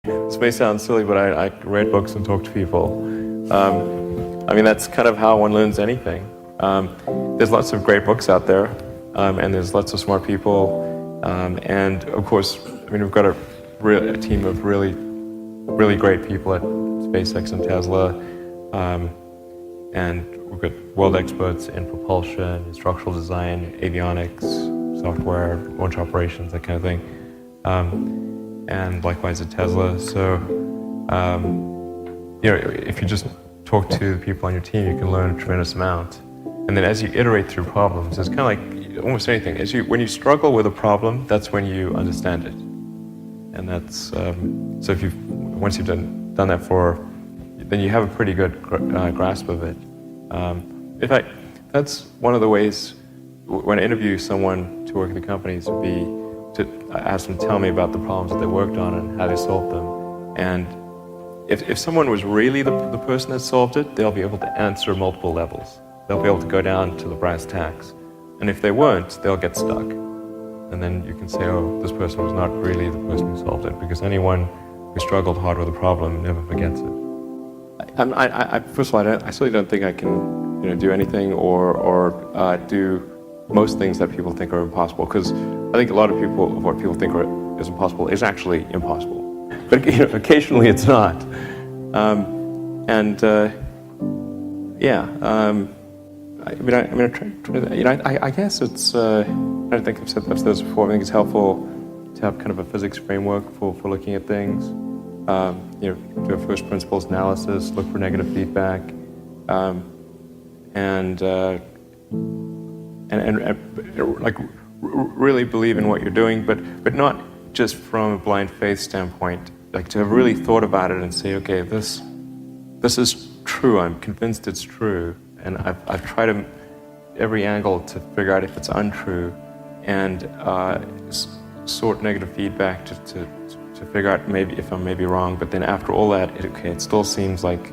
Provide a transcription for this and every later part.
This may sound silly, but I read books and talk to people. I mean, that's kind of how one learns anything. There's lots of great books out there, and there's lots of smart people. And of course, I mean, we've got a team of really great people at SpaceX and Tesla. And we've got world experts in propulsion, structural design, avionics, software, launch operations, that kind of thing. And likewise at Tesla. So, if you just talk to the people on your team, you can learn a tremendous amount. And then as you iterate through problems, it's kind of like almost anything. When you struggle with a problem, that's when you understand it. And that's, so once you've done that then you have a pretty good grasp of it. In fact, that's one of the ways when I interview someone to work in the companies would be to ask them to tell me about the problems that they worked on and how they solved them. And if someone was really the person that solved it, they'll be able to answer multiple levels. They'll be able to go down to the brass tacks. And if they weren't, they'll get stuck. And then you can say, oh, this person was not really the person who solved it, because anyone who struggled hard with a problem never forgets it. First of all, I certainly don't think I can do anything or do most things that people think are impossible, because I think a lot of what people think is impossible is actually impossible. But occasionally it's not. I guess it's. I don't think I've said this before. I think it's helpful to have kind of a physics framework for looking at things. Do a first principles analysis, look for negative feedback, and really believe in what you're doing, but not just from a blind faith standpoint. Like to have really thought about it and say, okay, this is true. I'm convinced it's true, and I've tried every angle to figure out if it's untrue, and sort negative feedback to figure out maybe if I'm maybe wrong. But then after all that, it still seems like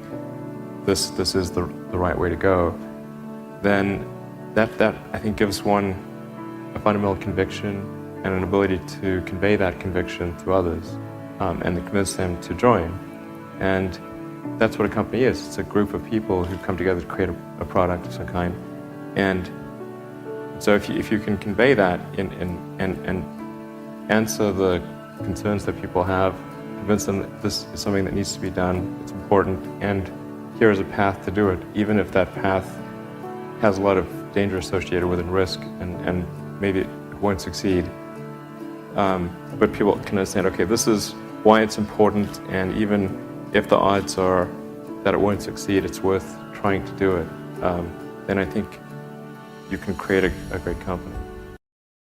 this is the right way to go. Then that I think gives one a fundamental conviction and an ability to convey that conviction to others, and to convince them to join. And that's what a company is. It's a group of people who come together to create a product of some kind. And so if you can convey that and answer the concerns that people have, convince them that this is something that needs to be done, it's important, and here is a path to do it, even if that path has a lot of danger associated with it and risk, and maybe it won't succeed. But people can understand, okay, this is why it's important, and even if the odds are that it won't succeed, it's worth trying to do it. Then I think you can create a great company.